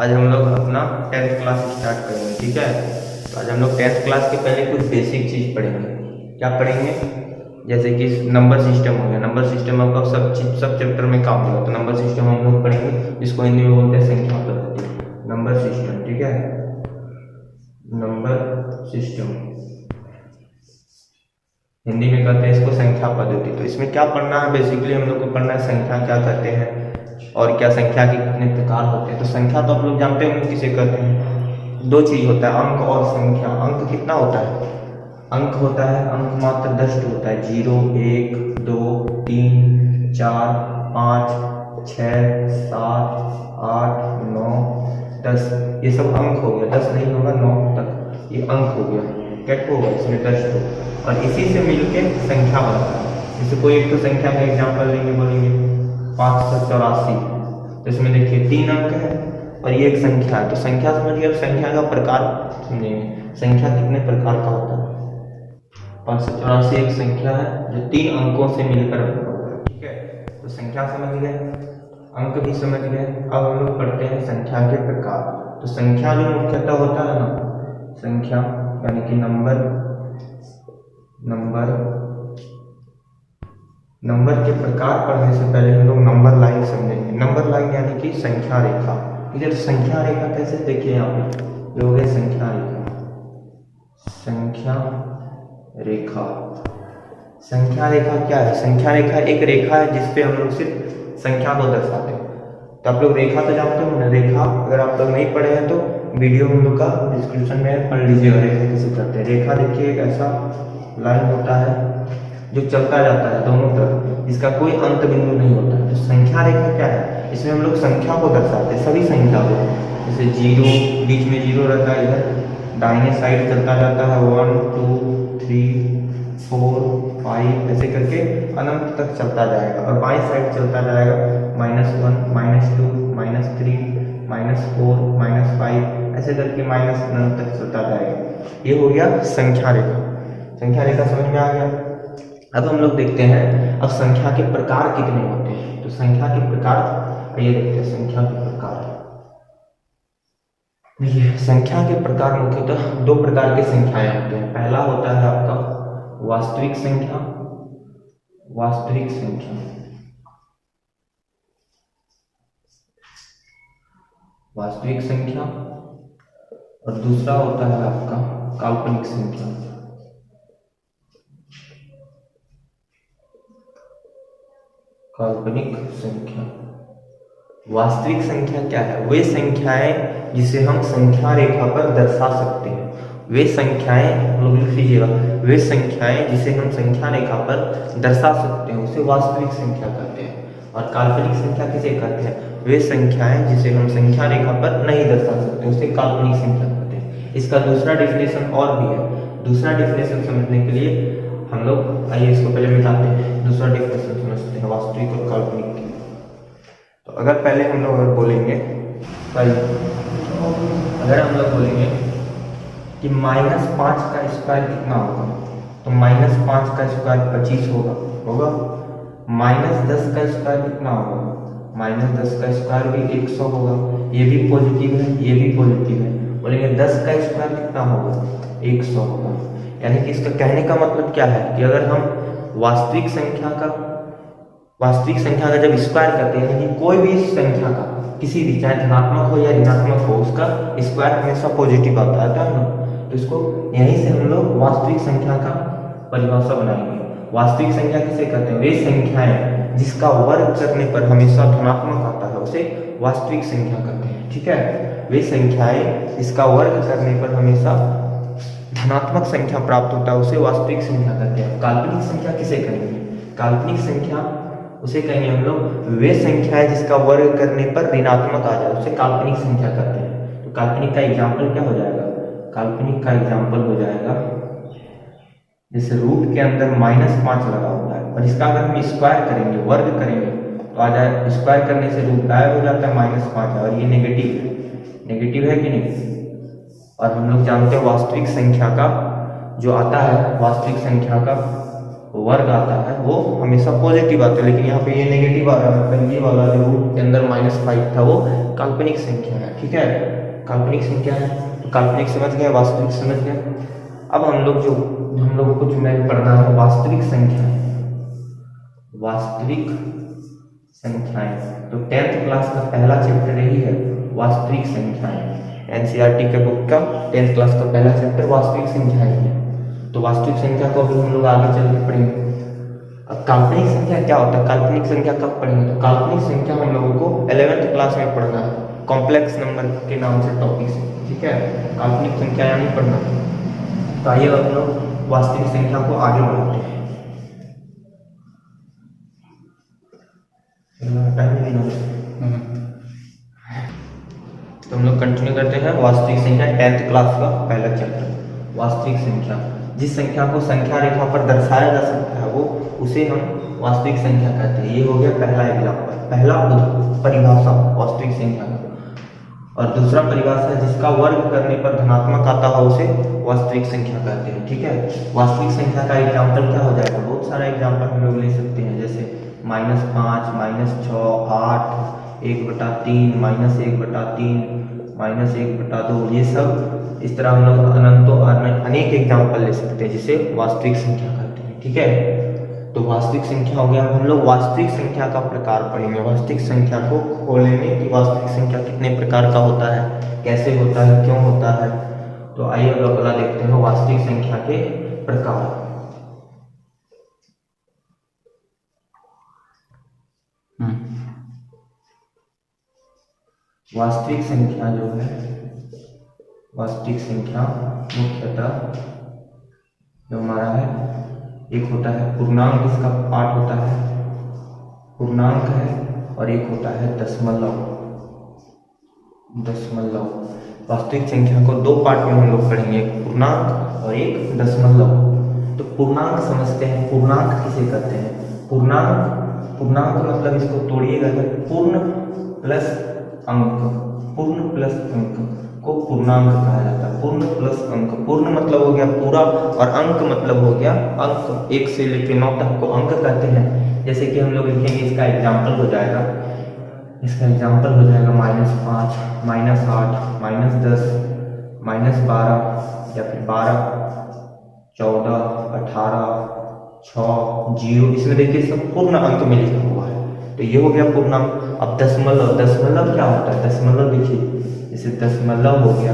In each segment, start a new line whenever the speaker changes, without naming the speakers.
आज हम लोग अपना 10th क्लास स्टार्ट करेंगे। ठीक है, तो आज हम लोग 10th क्लास के पहले कुछ बेसिक चीज़ पढ़ेंगे। क्या पढ़ेंगे? जैसे कि नंबर सिस्टम हो गया। नंबर सिस्टम आपका सब चैप्टर में काम होगा, तो नंबर सिस्टम हम लोग पढ़ेंगे, जिसको हिंदी में बोलते हैं संख्या पद्धति, नंबर सिस्टम। ठीक है, नंबर सिस्टम हिंदी में कहते हैं इसको संख्या पद्धति। तो इसमें क्या पढ़ना है? बेसिकली हम लोग को पढ़ना है संख्या क्या कहते हैं और क्या संख्या के कितने प्रकार होते हैं। तो संख्या तो आप लोग जानते होंगे किसे कहते हैं। दो चीज होता है, अंक और संख्या। अंक कितना होता है? अंक होता है, अंक मात्र 10 होता है। 0, 1, 2, 3, 4, 5, 6, 7, 8, 9, 10। ये सब अंक हो गया। 10 नहीं होगा, 9 तक ये अंक हो गया। क्या होगा इसमें? 10 और इसी से मिलके संख्या बनता है। जैसे कोई एक तो संख्या का एग्जाम्पल लेंगे, बोलेंगे 584। तो इसमें देखिए 3 अंक है और ये एक संख्या है। तो संख्या समझिए। अब संख्या का प्रकार समझेंगे, संख्या कितने प्रकार का होता है। 584 एक संख्या है जो 3 अंकों से मिलकर बना हुआ है। ठीक है, तो संख्या समझ गए, अंक भी समझ गए। अब हम लोग पढ़ते हैं संख्या के प्रकार। तो संख्या जो मुख्यतः होता है ना, संख्या यानी कि नंबर के प्रकार पढ़ने से पहले हम लोग नंबर लाइन समझेंगे। नंबर लाइन यानी कि संख्या रेखा। ठीक है, तो संख्या रेखा कैसे? देखिए यहाँ पे ये हो गया संख्या रेखा। संख्या रेखा, संख्या रेखा क्या है? संख्या रेखा एक रेखा है जिसपे हम लोग सिर्फ संख्या को दर्शाते हैं। तो आप लोग रेखा तो जानते हो ना, रेखा अगर आप लोग नहीं पढ़े हैं तो वीडियो हम लोग का डिस्क्रिप्शन में पढ़ लीजिएगा। रेखा कैसे करते हैं। रेखा देखिए एक ऐसा लाइन होता है जो चलता जाता है दोनों तरफ, इसका कोई अंत बिंदु नहीं होता है। तो संख्या रेखा क्या है? इसमें हम लोग संख्या को दर्शाते हैं, सभी संख्या को। जैसे 0, बीच में 0 रहता है, इधर दाहिने साइड चलता जाता है 1, 2, 3, 4, 5 ऐसे करके अनंत तक चलता जाएगा। और बाएं साइड चलता जाएगा -1, -2, -3, -4, -5 ऐसे करके अनंत तक चलता जाएगा। ये हो गया संख्या रेखा। संख्या रेखा समझ में आ गया। अब हम लोग देखते हैं अब संख्या के प्रकार कितने होते हैं। तो संख्या के प्रकार ये देखते हैं। संख्या के प्रकार देखिए, संख्या के प्रकार मुख्यतः 2 प्रकार की संख्याएं होते हैं। पहला होता है आपका वास्तविक संख्या, वास्तविक संख्या, वास्तविक संख्या। और दूसरा होता है आपका काल्पनिक संख्या। काल्पनिक संख्या। वास्तविक संख्या क्या है? वे संख्याएं जिसे हम संख्या रेखा पर दर्शा सकते हैं। वे संख्याएं लोग लिख लीजिएगा, वे संख्याएं जिसे हम संख्या रेखा पर दर्शा सकते हैं उसे वास्तविक संख्या कहते हैं। और काल्पनिक संख्या किसे कहते हैं? वे संख्याएं जिसे हम संख्या रेखा पर नहीं दर्शा सकते उसे काल्पनिक संख्या कहते हैं। इसका दूसरा डेफिनेशन और भी है। दूसरा डेफिनेशन समझने के लिए हम लोग आइए इसको पहले मिटाते हैं, दूसरा डेफिनेशन समझते हैं वास्तविक और काल्पनिक की। तो अगर पहले हम लोग अगर बोलेंगे अगर हम लोग बोलेंगे कि -5 का स्क्वायर कितना होगा, तो -5 का स्क्वायर 25 होगा। -10 का स्क्वायर कितना होगा? -10 का स्क्वायर भी 100 होगा। ये भी पॉजिटिव है, ये भी पॉजिटिव है। बोलेंगे 10 का स्क्वायर कितना होगा? 100 होगा। यानी कि इसका कहने का मतलब क्या है कि अगर हम वास्तविक संख्या का जब स्क्वायर करते हैं, यानी कोई भी संख्या का किसी भी, चाहे धनात्मक हो या ऋणात्मक हो, उसका स्क्वायर हमेशा पॉजिटिव आता है ना। तो इसको यहीं से हम लोग वास्तविक संख्या का परिभाषा बनाएंगे। वास्तविक संख्या किसे कहते हैं? वे संख्याएं जिसका वर्ग करने पर हमेशा धनात्मक आता है उसे वास्तविक संख्या कहते हैं। ठीक है, वे संख्याएं जिसका वर्ग करने पर हमेशा धनात्मक संख्या प्राप्त होता है उसे वास्तविक संख्या कहते हैं। काल्पनिक संख्या किसे कहेंगे? काल्पनिक संख्या उसे कहेंगे हम लोग वे संख्याएं जिसका वर्ग करने पर ऋणात्मक आ जाए उसे काल्पनिक संख्या कहते हैं। तो काल्पनिक का एग्जाम्पल क्या हो जाएगा? काल्पनिक का एग्जाम्पल हो जाएगा जैसे रूट के अंदर -5 लगा होता है और इसका अगर हम स्क्वायर करेंगे, वर्ग करेंगे, तो आ जाए, स्क्वायर करने से रूट गायब हो जाता है, -5 है और ये नेगेटिव है कि नहीं। और हम लोग जानते हैं वास्तविक संख्या का जो आता है, वास्तविक संख्या का वर्ग आता है वो हमेशा पॉजिटिव आता है। लेकिन यहाँ पे ये नेगेटिव आ रहा है। ये वाला जो रूट के अंदर -5 था वो काल्पनिक संख्या है, ठीक है, काल्पनिक संख्या है। तो काल्पनिक समझ गए, वास्तविक समझ गए। अब हम लोगों को जो मैं पढ़ना है वास्तविक संख्याएं, वास्तविक संख्याएं। तो 10th क्लास का पहला चैप्टर यही है, वास्तविक संख्याएं। एनसीईआरटी के बुक का 10th क्लास का पहला चैप्टर वास्तविक संख्याएं है। तो वास्तविक संख्या को भी हम लोग आगे चल के पढ़ेंगे। अब काल्पनिक संख्या क्या होता है, काल्पनिक संख्या कब पढ़ेंगे? तो काल्पनिक संख्या हम लोगों को 11th क्लास में पढ़ना है, कॉम्प्लेक्स नंबर के नाम से टॉपिक से, ठीक है। काल्पनिक संख्या यानी पढ़ना। तो आइए हम लोग वास्तविक संख्या को आगे बढ़ाते हैं। तो हम लोग कंटिन्यू करते हैं वास्तविक संख्या 10th क्लास का पहला चैप्टर, वास्तविक संख्या। जिस संख्या को संख्या रेखा पर दर्शाया जा सकता है वो उसे हम वास्तविक संख्या कहते हैं। ये हो गया पहला एग्जाम्पल, पहला परिभाषा वास्तविक संख्या का। और दूसरा परिभाषा है जिसका वर्ग करने पर धनात्मक आता है उसे वास्तविक संख्या कहते हैं, ठीक है। वास्तविक संख्या का एग्जाम्पल क्या हो जाएगा? बहुत सारा एग्जाम्पल हम लोग ले सकते हैं, जैसे -5, -6, 8, 1/3, -1/3, -1/2, ये सब इस तरह हम लोग अनेक एग्जाम्पल ले सकते हैं जिसे वास्तविक संख्या कहते हैं, ठीक है। तो वास्तविक संख्या हो गया। हम लोग वास्तविक संख्या का प्रकार पढ़ेंगे, वास्तविक संख्या को खोलेंगे कि वास्तविक संख्या कितने प्रकार का होता है, कैसे होता है, क्यों होता है। तो आइए अगला देखते हैं वास्तविक संख्या के प्रकार। वास्तविक संख्या जो है, वास्तविक संख्या मुख्यतः जो हमारा है, एक होता है पूर्णांक, इसका पार्ट होता है पूर्णांक है, और एक होता है दशमलव। वास्तविक संख्या को दो पार्ट में हम लोग पढ़ेंगे, एक पूर्णांक और एक दशमलव। तो पूर्णांक समझते हैं, पूर्णांक किसे कहते हैं? पूर्णांक मतलब इसको तोड़िएगा तो पूर्ण प्लस अंक को पूर्णांक कहा जाता है। पूर्ण प्लस अंक, पूर्ण मतलब हो गया पूरा और अंक मतलब हो गया अंक, 1 से लेकर 9 तक को अंक कहते हैं। जैसे कि हम लोग लिखेंगे, इसका एग्जाम्पल हो जाएगा -5, -8, -10, -12 या फिर 12, 14, 18, 6, 0। इसमें देखिए सब पूर्ण अंक में लिखा हुआ है, तो ये हो गया पूर्णांक। अब दशमलव क्या होता है? दशमलव देखिए, जैसे दशमलव हो गया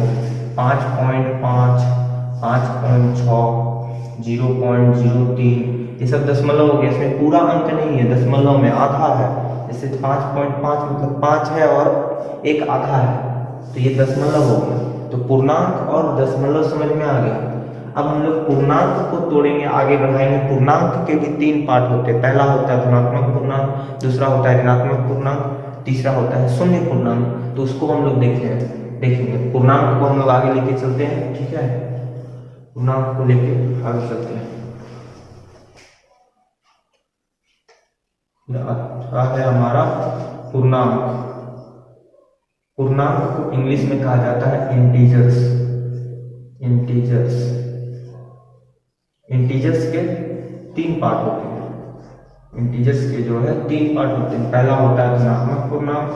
5.5, 5.6, 0.03, ये सब दशमलव हो गया। इसमें पूरा अंक नहीं है, दशमलव में आधा है। जैसे 5.5 मतलब 5 है और एक आधा है, तो ये दशमलव हो गया। तो पूर्णांक और दशमलव समझ में आ गया। अब हम लोग पूर्णांक को तोड़ेंगे, आगे बढ़ाएंगे। पूर्णांक के भी 3 पार्ट होते हैं। पहला होता है धनात्मक पूर्णांक, दूसरा होता है ऋणात्मक पूर्णांक, तीसरा होता है शून्य पूर्णांक। तो उसको हम लोग देखेंगे। पूर्णांक को हम लोग आगे लेके चलते हैं, ठीक है। पूर्णांक को लेके आगे चलते हैं। है हमारा पूर्णांक। पूर्णांक को इंग्लिश में कहा जाता है इंटीजर्स। इंटीजर्स के 3 पार्ट होते हैं। इंटीजर्स के जो है 3 पार्ट होते हैं। पहला होता है धनात्मक पूर्णांक,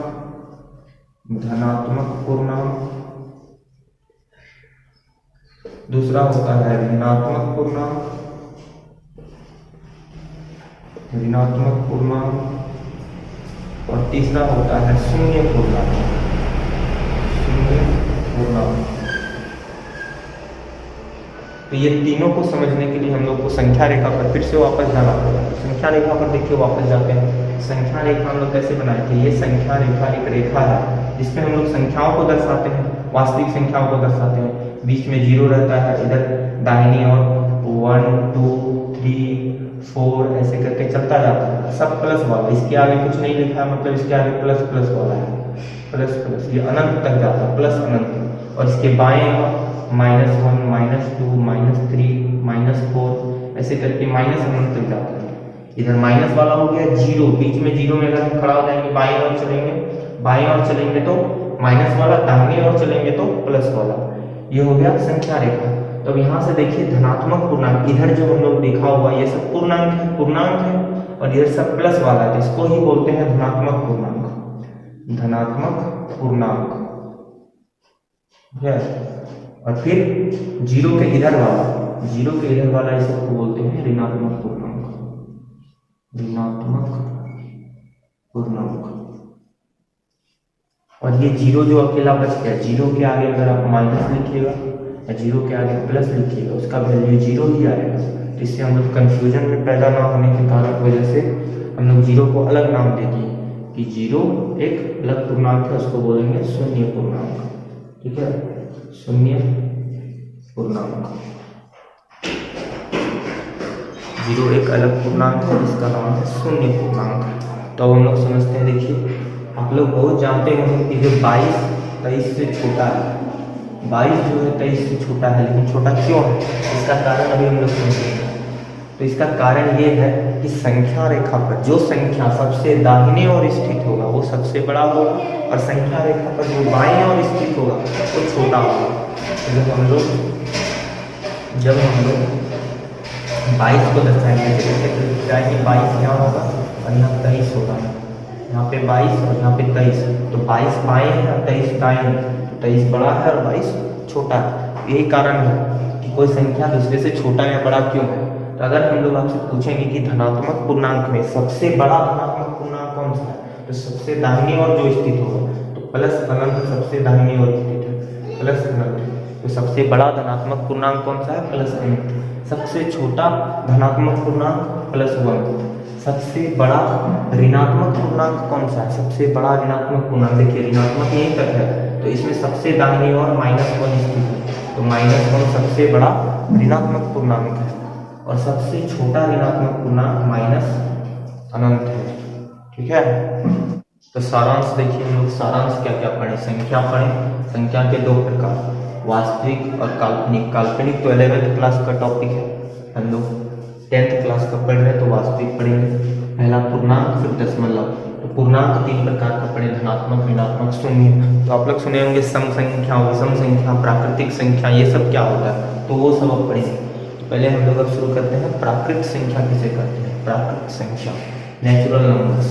दूसरा होता है ऋणात्मक पूर्णांक, और तीसरा होता है शून्य पूर्णांक। तो ये तीनों को समझने के लिए हम लोग को संख्या रेखा पर फिर से वापस जाना होगा। संख्या रेखा पर देखिए, वापस जाते हैं। संख्या रेखा हम लोग कैसे बनाए थे? ये संख्या रेखा एक रेखा है जिसमें हम लोग संख्याओं को दर्शाते हैं, वास्तविक संख्याओं को दर्शाते हैं। बीच में 0 रहता है, इधर दाहिनी ओर 1, 2, 3, 4 ऐसे करके चलता जाता है, सब प्लस वाला। इसके आगे कुछ नहीं लिखा है, मतलब इसके आगे प्लस वाला है, प्लस ये अनंत तक जाता है, प्लस अनंत। और इसके बाएं -1, -2, -3, -4 ऐसे करके माइनस अनंत तक जाता है। इधर माइनस वाला हो गया 0, बीच में 0 में अगर हम खड़ा हो जाएंगे, बाएं ओर चलेंगे तो माइनस वाला, दाहिने ओर चलेंगे तो प्लस वाला। ये हो गया संख्या रेखा। तो यहाँ से देखिए धनात्मक पूर्णांक, इधर जो हम लोग देखा हुआ ये सब पूर्णांक है, और इधर सब प्लस वाला है, तो इसको ही बोलते हैं धनात्मक पूर्णांक। धनात्मक पूर्णांक है। और फिर जीरो के इधर वाला इसको बोलते हैं ऋणात्मक पूर्णांक, ऋणात्मक पूर्णांक। और ये जीरो जो अकेला बच गया, जीरो के आगे अगर आप माइनस लिखिएगा या जीरो के आगे प्लस लिखिएगा, उसका वैल्यू जीरो ही आएगा। तो इससे हम लोग कंफ्यूजन में पैदा ना होने के कारण वजह से हम लोग जीरो को अलग नाम दे दिए कि जीरो एक अलग पूर्णांक है, उसको बोलेंगे शून्य पूर्णांक। ठीक है, शून्य पूर्णांक। जीरो एक अलग पूर्णांक है जिसका नाम है शून्य पूर्णांक। तो हम लोग समझते हैं, देखिए आप लोग बहुत जानते होंगे कि जो 22 23 से छोटा है, 22 जो है 23 से छोटा है, लेकिन छोटा क्यों है इसका कारण अभी हम लोग समझेंगे। तो इसका कारण ये है कि संख्या रेखा पर जो संख्या सबसे दाहिने ओर स्थित होगा वो सबसे बड़ा होगा, और संख्या रेखा पर जो बाएं ओर स्थित होगा वो छोटा होगा। तो जब हम लोग 22 को दर्शाएंगे तो 22 यहाँ होगा और यहाँ 23 होगा, यहाँ पे 22 और यहाँ पे 23। तो 22 बाएं है और 23 दाएं है, तो 23 बड़ा है और 22 छोटा है। यही कारण है कि कोई संख्या दूसरे से छोटा या बड़ा क्यों है। तो अगर हम लोग आपसे पूछेंगे कि धनात्मक पूर्णांक में सबसे बड़ा धनात्मक पूर्णांक कौन सा है, तो सबसे दाहिनी ओर जो स्थित होगा, तो प्लस अनंत सबसे दाहिनी ओर स्थित है, प्लस अनंत। तो सबसे बड़ा धनात्मक पूर्णांक कौन सा है, प्लस अनंत। सबसे छोटा धनात्मक पूर्णांक प्लस 1। सबसे बड़ा ऋणात्मक पूर्णांक कौन सा है, सबसे बड़ा ऋणात्मक पूर्णांक देखिए ऋणात्मक यहीं तक है, तो इसमें सबसे दाहिनी ओर -1 स्थित है, तो -1 सबसे बड़ा ऋणात्मक पूर्णांक है। और सबसे छोटा ऋणात्मक पूर्णांक अनंत है। ठीक है, तो सारांश देखिए हम लोग सारांश क्या क्या पढ़े, संख्या पढ़े। संख्या के दो प्रकार, वास्तविक और काल्पनिक। काल्पनिक तो 11th क्लास का टॉपिक है, हम लोग 10th क्लास का पढ़ रहे हैं तो वास्तविक पढ़ेंगे। पहला पूर्णांक, फिर दशमलव। तो पूर्णांक 3 प्रकार का पढ़े, धनात्मक, ऋणात्मक, शून्य। तो आप लोग सुने होंगे सम संख्या, विषम संख्या, प्राकृतिक संख्या, ये सब क्या होता है, तो वो सब अब पढ़ेंगे। पहले हम लोग अब शुरू करते हैं प्राकृत संख्या किसे कहते हैं। प्राकृत संख्या, नेचुरल नंबर्स।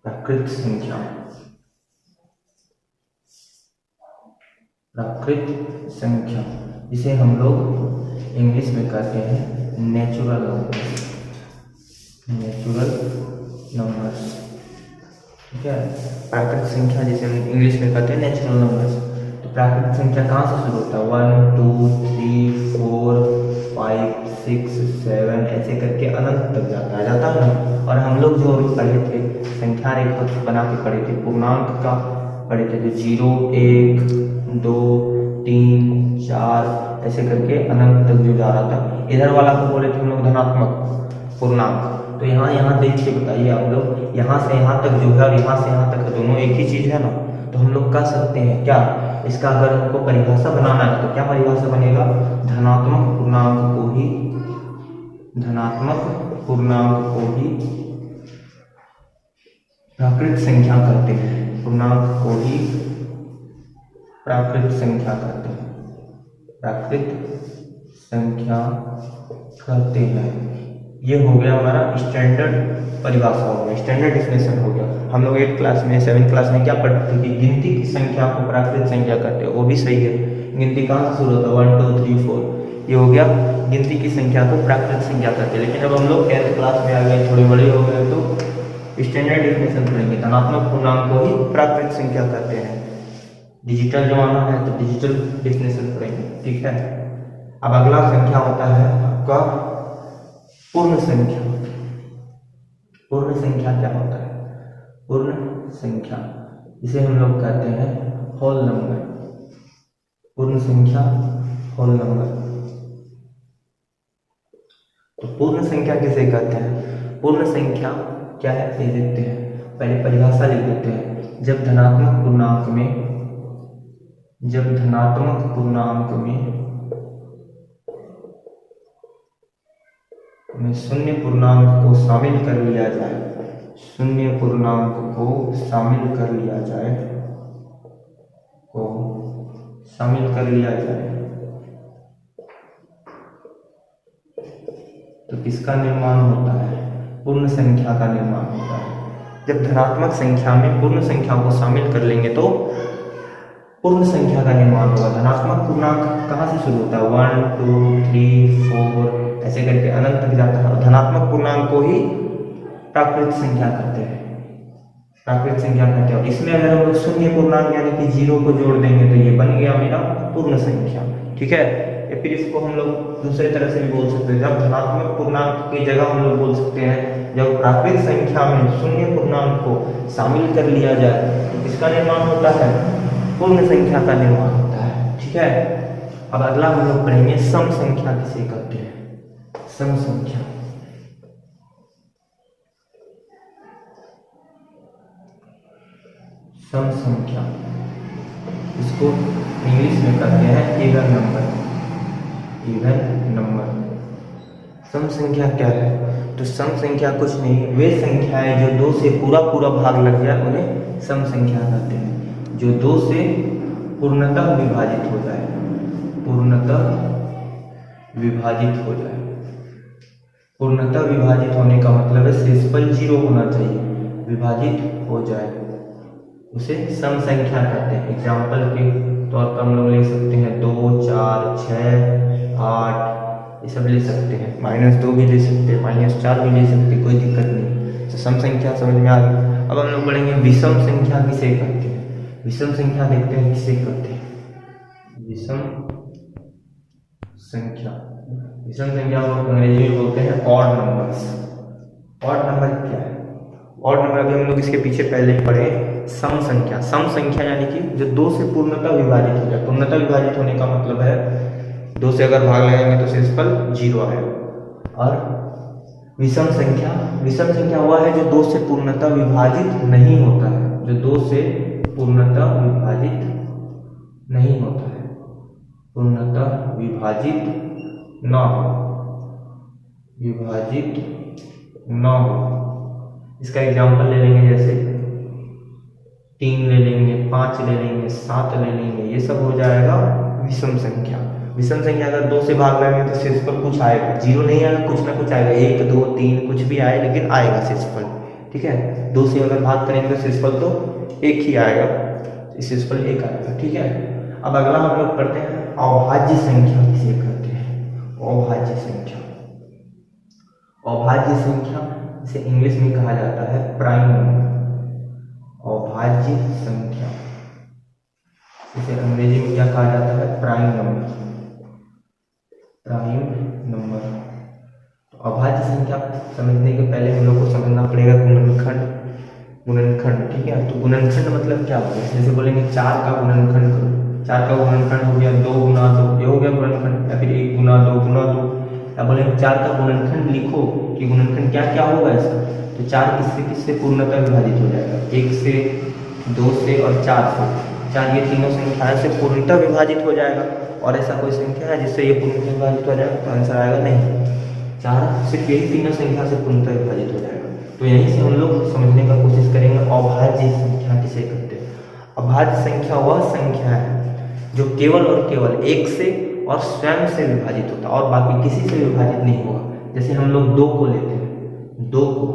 प्राकृत संख्या, प्राकृत संख्या जिसे हम लोग इंग्लिश में कहते हैं नेचुरल नंबर्स, नेचुरल नंबर्स। ठीक है, प्राकृत संख्या जिसे हम इंग्लिश में कहते हैं नेचुरल नंबर्स। प्राकृतिक संख्या कहाँ से शुरू होता है, 1 2 3 4 5 6 7 ऐसे करके अनंत तक जाता है ना। और हम लोग जो अभी पढ़े थे संख्या रेखा बना के पढ़े थे, पूर्णांक का पढ़े थे, तो 0 1 2 3 4 ऐसे करके अनंत तक जो जा रहा था। इधर वाला को बोले थे हम लोग धनात्मक पूर्णांक। तो यहाँ देखिए बताइए आप लोग, यहाँ से यहाँ तक जो है और यहाँ से यहाँ तक दोनों एक ही चीज़ है ना। तो हम लोग कह सकते हैं क्या, इसका अगर हमको परिभाषा बनाना है तो क्या परिभाषा बनेगा, धनात्मक पूर्णांक को ही प्राकृत संख्या कहते हैं, पूर्णांक को ही प्राकृत संख्या कहते हैं, प्राकृत संख्या कहते हैं। ये हो गया हमारा स्टैंडर्ड परिभाषा हो गया, स्टैंडर्ड डिफिनेशन हो गया। हम लोग 8th क्लास में 7th क्लास में क्या पढ़ते थे कि गिनती की संख्या को प्राकृत संख्या कहते हैं, वो भी सही है। गिनती कहाँ से शुरू होता है, 1 2 3 4, ये हो गया गिनती की संख्या को प्राकृत संख्या कहते हैं। लेकिन अब हम लोग 10th क्लास में आ गए, थोड़े बड़े हो गए, तो स्टैंडर्ड डिफिनेशन पढ़ेंगे, धनात्मक पूर्णांक को ही प्राकृत संख्या कहते हैं। डिजिटल जमाना है तो डिजिटल डिफिनेशन पढ़ेंगे। ठीक है, अब अगला संख्या होता है आपका पूर्ण संख्या। पूर्ण संख्या क्या होता है, पूर्ण संख्या इसे हम लोग कहते हैं होल नंबर, पूर्ण संख्या होल नंबर। तो पूर्ण संख्या किसे कहते हैं, पूर्ण संख्या क्या है ये देखते हैं, पहले परिभाषा लिख देते हैं। जब धनात्मक पूर्णांक में शून्य पूर्णांक को शामिल कर लिया जाए, शून्य पूर्णांक को शामिल कर लिया जाए तो किसका निर्माण होता है, पूर्ण संख्या का निर्माण होता है। जब धनात्मक संख्या में पूर्ण संख्या को शामिल कर लेंगे तो पूर्ण संख्या का निर्माण होगा। धनात्मक पूर्णांक कहाँ से शुरू होता है? 1 2 3 4 ऐसे करके अनंत तक जाता है। धनात्मक पूर्णांक को ही प्राकृत संख्या कहते हैं, प्राकृत संख्या कहते हैं। इसमें अगर हम लोग शून्य पूर्णांक यानी कि 0 को जोड़ देंगे तो ये बन गया मेरा पूर्ण संख्या, ठीक है। या फिर इसको हम लोग दूसरे तरह से भी बोल सकते हैं, जब धनात्मक पूर्णांक की जगह हम लोग बोल सकते हैं जब प्राकृत संख्या में शून्य पूर्णांक को शामिल कर लिया जाए तो किसका निर्माण होता है? पूर्ण संख्या का निर्माण होता है, ठीक है। अब अगला हम लोग पढ़ेंगे सम संख्या किसे कहते हैं? सम संख्या, सम संख्या इसको इंग्लिश में कहते हैं इवन नंबर, इवन नंबर। सम संख्या क्या है? तो सम संख्या कुछ नहीं, वे संख्याएं जो 2 से पूरा पूरा भाग लग जाए उन्हें सम संख्या कहते हैं। जो 2 से पूर्णतः विभाजित हो जाए, पूर्णतः विभाजित हो जाए। पूर्णतः विभाजित होने का मतलब है शेषफल 0 होना चाहिए, विभाजित हो जाए उसे सम संख्या कहते हैं। एग्जाम्पल के तौर पर हम लोग ले सकते हैं 2 4 6 8 ये सब ले सकते हैं, -2 भी ले सकते हैं, -4 भी ले सकते हैं, कोई दिक्कत नहीं। तो सम संख्या समझ में आ गई। अब हम लोग पढ़ेंगे विषम संख्या किसे कहते हैं? विषम संख्या देखते हैं किसे कहते हैं। विषम संख्या, विषम संख्या को अंग्रेजी में बोलते हैं ऑड नंबर्स। ऑड नंबर क्या है? ऑड नंबर अभी हम लोग इसके पीछे पहले ही पढ़े। सम संख्या, सम संख्या यानी कि जो 2 से पूर्णतः विभाजित हो जाए। पूर्णतः विभाजित होने का मतलब है 2 से अगर भाग लगाएंगे तो शेषफल 0 आएगा। और विषम संख्या, विषम संख्या वह है जो 2 से पूर्णतः विभाजित नहीं होता है, जो 2 से पूर्णतः विभाजित नहीं होता है, पूर्णतः विभाजित न हो, विभाजित न हो। इसका एग्जाम्पल ले लेंगे, जैसे 3 ले लेंगे, 5 ले लेंगे, 7 ले लेंगे, ये सब हो जाएगा विषम संख्या। विषम संख्या अगर 2 से भाग लेंगे तो शेषफल कुछ आएगा, 0 नहीं आएगा, कुछ ना कुछ आएगा, 1 2 3 कुछ भी आए लेकिन आएगा शेषफल, ठीक है। 2 से अगर भाग करेंगे तो शेषफल तो 1 ही आएगा, शेषफल 1 आएगा, ठीक है। अब अगला हम लोग पढ़ते हैं अभाज्य संख्या किसे कहते हैं? अभाज्य संख्या, अभाज्य संख्या इसे इंग्लिश में कहा जाता है प्राइम नंबर। अभाज्य संख्या इसे अंग्रेजी में क्या कहा जाता है? Prime number, prime number. तो अभाज्य संख्या समझने के पहले हम लोग को समझना पड़ेगा गुणनखंड, गुणनखंड, ठीक है। तो गुणनखंड मतलब क्या होता है? जैसे बोलेंगे 4 का गुणनखंड करो, 4 का गुणनखंड हो गया 2 गुना 2, ये हो गया गुणनखंड। या फिर 1 गुना 2 गुना 2, या बोलेंगे 4 का गुणनखंड लिखो कि गुणनखंड क्या क्या होगा इसका। तो 4 किससे किससे पूर्णतः विभाजित हो जाएगा? 1 से, 2 से और 4 से। 4 ये तीनों संख्याएं से पूर्णतः विभाजित हो जाएगा। और ऐसा कोई संख्या है जिससे ये पूर्णतः विभाजित हो जाएगा? तो आंसर आएगा नहीं। 4 सिर्फ यही तीनों संख्या से पूर्णतः विभाजित हो जाएगा। तो यहीं से हम लोग समझने का कोशिश करेंगे अभाज्य संख्या किसे कहते हैं। अभाज्य संख्या वह संख्या है जो केवल और केवल 1 से और स्वयं से विभाजित होता है और बाकी किसी से विभाजित नहीं होगा। जैसे हम लोग 2 को लेते हैं, 2 को,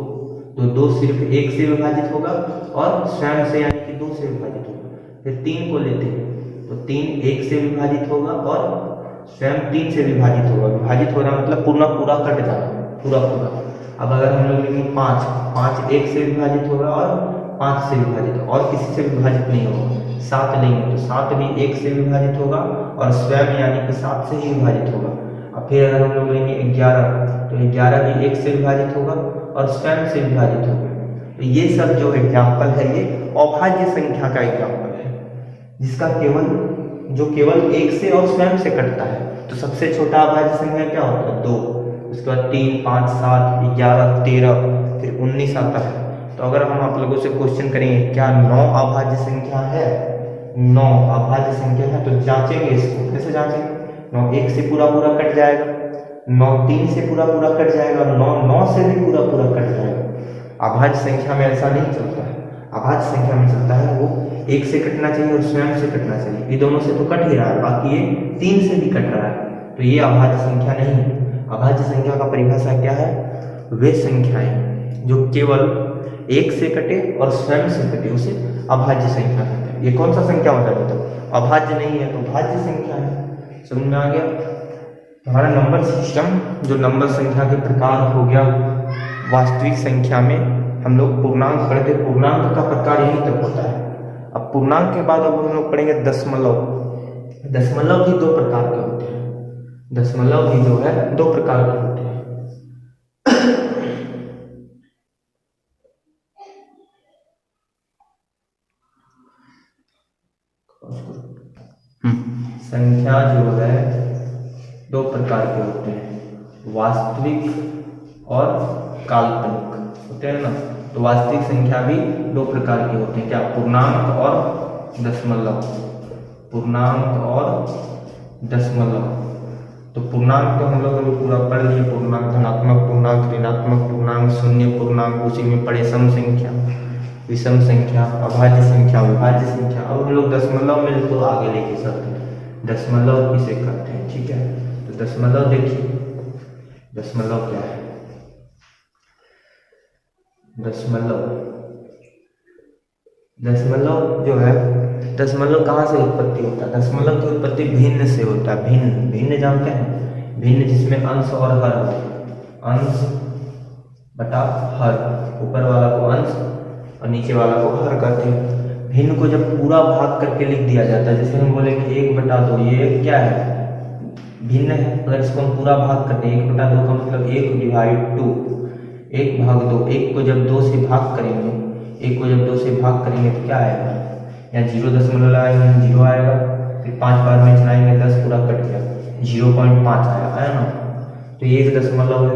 तो 2 सिर्फ 1 से विभाजित होगा और स्वयं से यानी कि 2 से विभाजित होगा। फिर 3 को लेते हैं तो 3 1 से विभाजित होगा और स्वयं 3 से विभाजित होगा। विभाजित होना मतलब पूरा पूरा कट जाना, पूरा पूरा। अब अगर हम लोग लेंगे 5, 5 1 से विभाजित होगा और 5 से विभाजित और किसी से विभाजित नहीं होगा। 7 लेंगे तो 7 भी 1 से विभाजित होगा और स्वयं यानी कि 7 से ही विभाजित होगा। अब फिर अगर हम लोग लेंगे 11 तो 11 भी 1 से विभाजित होगा और स्वयं से विभाजित होगा। तो ये सब जो एग्जाम्पल है ये अभाज्य संख्या का एग्जाम्पल है, जिसका केवल 1 से और स्वयं से कटता है। तो सबसे छोटा अभाज्य संख्या क्या होता है? 2, उसके बाद 3 5 7 11 13 फिर 19 आता है। तो अगर हम आप लोगों से क्वेश्चन करेंगे क्या 9 अभाज्य संख्या है? 9 अभाज्य संख्या है, तो जांचेंगे इसको। कैसे जांचेंगे? 9 1 से पूरा पूरा कट जाएगा, 9 3 से पूरा पूरा कट जाएगा, 9 9 से भी पूरा पूरा कट जाएगा। अभाज्य संख्या में ऐसा नहीं चलता है। अभाज्य संख्या में चलता है वो 1 से कटना चाहिए और स्वयं से कटना चाहिए। ये दोनों से तो कट ही रहा है, बाकी ये 3 से भी कट रहा है, तो ये अभाज्य संख्या नहीं है। अभाज्य संख्या का परिभाषा क्या है? वे संख्याएं जो केवल एक से कटे और स्वयं से कटे उसे अभाज्य संख्या कहते हैं। ये कौन सा संख्या होता है मतलब अभाज्य नहीं है तो भाज्य संख्या है। समझ में आ गया। हमारा नंबर सिस्टम जो नंबर संख्या के प्रकार हो गया, वास्तविक संख्या में हम लोग पूर्णांक पढ़ते, पूर्णांक का प्रकार यहीं तक होता है। अब पूर्णांक के बाद अब हम लोग पढ़ेंगे दशमलव। दशमलव भी दो प्रकार के होते हैं, दशमलव भी जो है दो प्रकार के होते हैं। संख्या जो है दो प्रकार के होते हैं, वास्तविक और काल्पनिक होते हैं ना। तो वास्तविक संख्या भी दो प्रकार के होते हैं, क्या? पूर्णांक और दशमलव। पूर्णांक और दशमलव। तो पूर्णांक तो हम लोग अभी पूरा पढ़ लिए, पूर्णांक धनात्मक पूर्णांक, ऋणात्मक पूर्णांक, शून्य पूर्णांक, उसी में पढ़े सम संख्या, विषम संख्या, अभाज्य संख्या, विभाज्य संख्या। अब हम लोग दशमलव में तो आगे लेके चलते हैं, दशमलव किसे कहते हैं, ठीक है। तो दशमलव देखिए, दशमलव क्या है? दशमलव, दशमलव जो है, दशमलव कहाँ से उत्पत्ति होता है? दशमलव की उत्पत्ति भिन्न से होता है। भिन्न, भिन्न जानते हैं? भिन्न जिसमें अंश और हर हो, अंश बटा हर, ऊपर वाला को अंश और नीचे वाला को हर कहते हैं। भिन्न को जब पूरा भाग करके लिख दिया जाता है, जैसे हम बोले कि 1/2, ये क्या है? भिन्न है। अगर इसको हम पूरा भाग करते हैं, 1/2 का मतलब 1/2, 1/2। एक को जब 2 से भाग करेंगे, एक को जब 2 से भाग करेंगे तो क्या आएगा? यहाँ 0 लगाएंगे, 0 आएगा। फिर 5 बार में चलाएंगे, 10 पूरा कट गया, 0.5 आया ना। तो ये एक दशमलव है।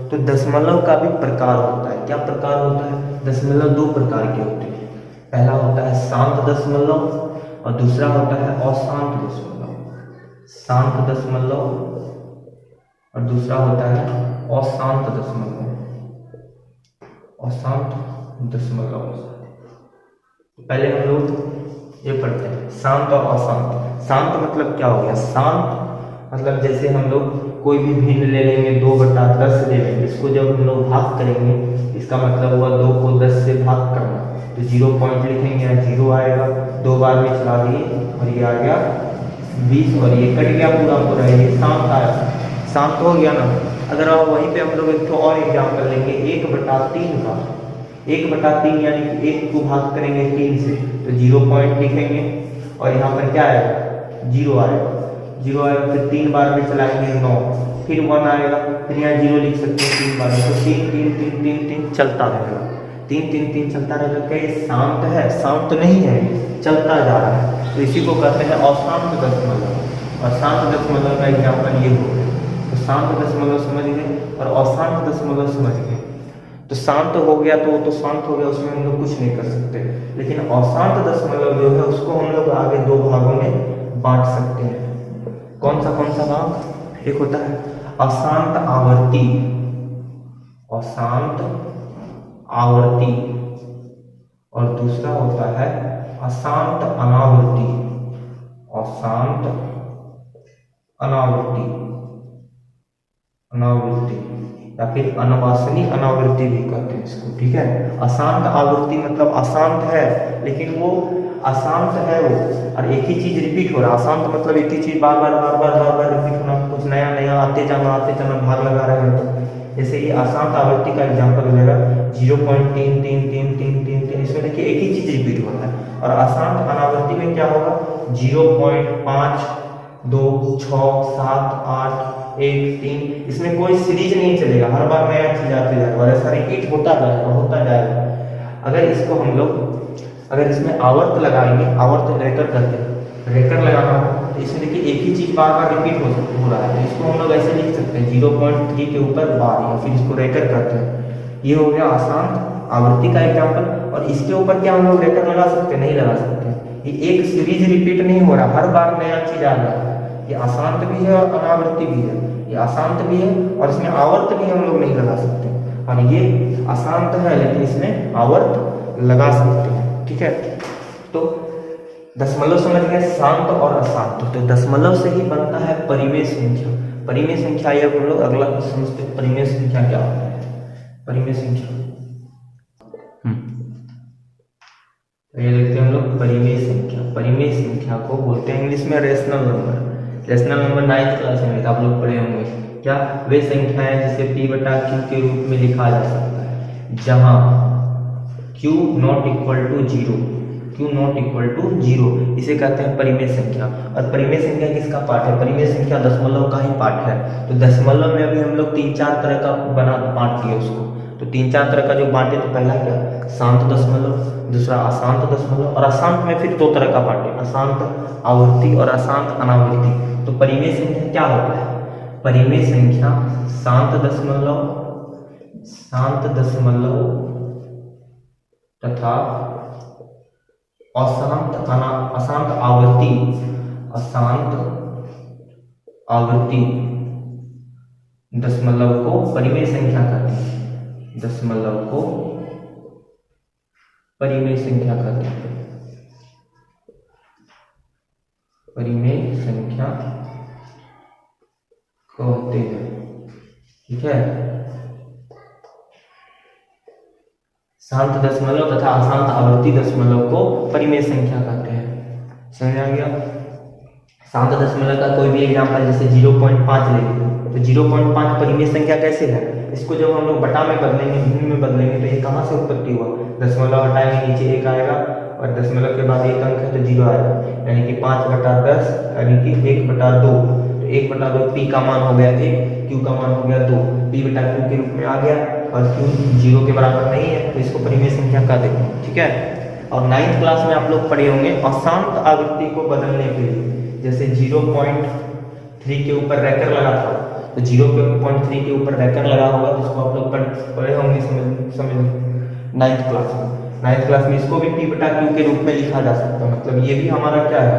तो दशमलव का भी प्रकार होता है। क्या प्रकार होता है? दशमलव दो प्रकार के होते हैं। पहला होता है शांत दशमलव और दूसरा होता है अशांत दशमलव। शांत दशमलव और दूसरा होता है अशांत दशमलव। अशांत दशमलव। पहले हम लोग ये पढ़ते हैं शांत और अशांत। शांत मतलब क्या हो गया? शांत मतलब जैसे हम लोग कोई भी भिन्न ले लेंगे, 2/10 ले लेंगे, इसको जब हम लोग भाग करेंगे, इसका मतलब हुआ 2 को 10 से भाग करना, तो 0 पॉइंट लिखेंगे, यहाँ 0 आएगा। 2 बार में चला दिए और ये आ गया 20 और ये कट गया पूरा पूरा, ये शांत आया। शांत हो गया ना। अगर आप वहीं पे हम लोग एक तो और एग्जाम्पल लेंगे 1/3 का। 1/3 यानी कि 1 को भाग करेंगे 3 से, तो 0 पॉइंट लिखेंगे और यहाँ पर क्या आएगा? 0 आएगा। 0 आएगा, फिर 3 बार में चलाएंगे 9, फिर 1 आएगा, फिर यहाँ 0 लिख सकते हैं 3 बार। तो 3 3 3 3 3 चलता रहेगा, 3 3 3 चलता रहेगा। क्या ये शांत है? शांत नहीं है, चलता जा रहा है। तो इसी को कहते हैं अशांत दशमलव। और शांत दशमलव का एग्जाम्पल ये हो गया। तो शांत दशमलव समझ गए और अशांत दशमलव समझ गए। तो शांत हो गया तो शांत हो गया, उसमें हम लोग कुछ नहीं कर सकते। लेकिन अशांत दशमलव जो है उसको हम लोग आगे दो भागों में बांट सकते हैं। कौन सा भाग? एक होता है अशांत आवर्ती, अशांत आवर्ती, और दूसरा होता है अशांत अनावर्ती, अशांत अनावर्ती, अनावृत्ति या फिर अनवासनी अनावृत्ति भी कहते हैं इसको, ठीक है। अशांत आवृत्ति मतलब अशांत है लेकिन वो अशांत है वो, और एक ही चीज रिपीट हो रहा है। अशांत मतलब एक ही चीज बार बार रिपीट होना, कुछ नया नया आते जाना भाग लगा रहे हैं। तो जैसे ये अशांत आवृत्ति का एग्जांपल हो जाएगा 0.33333, इसमें देखिए एक ही चीज रिपीट हो रहा है। और अशांत अनावृत्ति में क्या होगा? 0.5 2 6 7 8 1 3, इसमें कोई सीरीज नहीं चलेगा, हर बार नया चीज आते जाएगा और ऐसा रिपीट होता जाएगा। अगर इसको हम लोग अगर इसमें आवर्त लगाएंगे, आवर्त रेकर करते हैं, रेकर लगाना हो तो इसमें देखिए एक ही चीज बार बार रिपीट हो रहा है। तो इसको हम लोग ऐसे लिख सकते हैं 0.3 के ऊपर बार, या फिर इसको रेकर करते हैं। ये हो गया अशांत आवृत्ति का एग्जाम्पल। और इसके ऊपर क्या हम लोग रेकर लगा सकते हैं? नहीं लगा सकते। ये एक सीरीज रिपीट नहीं हो रहा, हर बार नया चीज आ रहा है। ये अशांत भी है और अनावृत्ति भी है। ये अशांत भी है और इसमें आवर्त भी हम लोग नहीं लगा सकते। और ये अशांत है लेकिन इसमें आवर्त लगा सकते हैं, ठीक है। तो दशमलव समझ गए, शांत और अशांत। तो दशमलव से ही बनता है परिमेय संख्या। परिमेय संख्या ये हम लोग अगला समझते हैं। परिमेय संख्या क्या होता है? परिमेय संख्या तो ये देखते हैं हम लोग परिमेय संख्या। परिमेय संख्या को बोलते हैं इंग्लिश में rational number. Rational number 9th class में आप लोग पढ़े होंगे। क्या वे संख्या है जिसे p बटा q के रूप में लिखा जा सकता है जहां q not equal to zero, q not equal to zero, इसे कहते हैं परिमेय संख्या। और परिमेय संख्या किसका पार्ट है? परिमेय संख्या दशमलव का ही पार्ट है। तो दशमलव में अभी हम लोग 3-4 तरह का बांट दिए उसको। तो 3-4 तरह का जो बांटे, तो पहला क्या, शांत दशमलव, दूसरा अशांत दशमलव, और अशांत में फिर 2 तरह का बांटे, अशांत आवर्ती और अशांत अनावर्ती। तो परिमेय संख्या क्या होता है? परिमेय संख्या शांत दशमलव तथा अशांत आवर्ती दशमलव को परिमेय संख्या कहते हैं। दशमलव को परिमेय संख्या कहते हैं। परिमेय संख्या कहते हैं, ठीक है। शांत दशमलव तथा अशांत आवर्ती दशमलव को परिमेय संख्या कहते हैं। समझ आ गया? शांत दशमलव का कोई भी एग्जांपल जैसे 0.5 ले लीजिए, तो 0.5 परिमेय संख्या कैसे है? इसको जब हम लोग बटा में बदलेंगे, भिन्न में बदलेंगे, तो ये कहाँ से उत्पत्ति हुआ? दशमलव हटाएंगे, नीचे 1 आएगा, और दशमलव के बाद 1 अंक है तो 0 आएगा, यानी कि 5/10 यानी कि 1/2। तो 1/2 p का मान हो गया 1, q का मान हो गया 2, p बटा q के रूप में आ गया, और q 0 के बराबर नहीं है, तो इसको परिमेय संख्या कह देते हैं, ठीक है। और 9th क्लास में आप लोग पढ़े होंगे अशांत आवृत्ति को बदलने के लिए, जैसे 0.3 के ऊपर रैकर लगा था, तो 0.3 के ऊपर रैकर लगा होगा, जिसको आप लोग पढ़े होंगे समझ 9th क्लास में। 9th क्लास में इसको भी p बटा q के रूप में लिखा जा सकता है। मतलब ये भी हमारा क्या है?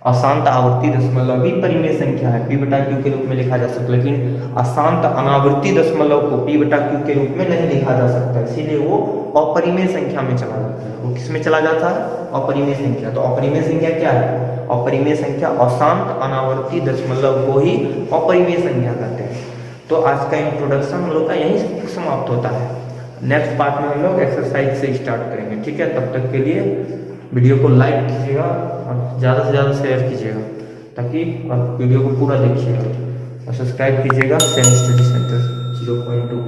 अशांत आवर्ती दशमलव भी परिमेय संख्या है, p बटा q के रूप में लिखा जा सकता है। लेकिन अशांत अनावर्ती दशमलव को p बटा q के रूप में नहीं लिखा जा सकता, इसीलिए वो अपरिमेय संख्या में चला जाता है। वो किस में चला जाता है? अपरिमेय संख्या। तो अपरिमेय संख्या क्या है? अपरिमेय संख्या अशांत अनावर्ती दशमलव को ही अपरिमेय संख्या कहते हैं। तो आज का इंट्रोडक्शन हम लोग का यहीं समाप्त होता है। नेक्स्ट पार्ट में हम लोग एक्सरसाइज से स्टार्ट करेंगे, ठीक है। तब तक के लिए वीडियो को लाइक कीजिएगा और ज़्यादा से ज़्यादा शेयर कीजिएगा, ताकि आप वीडियो को पूरा देखिएगा, और सब्सक्राइब कीजिएगा सेम स्टडी सेंटर 0.2।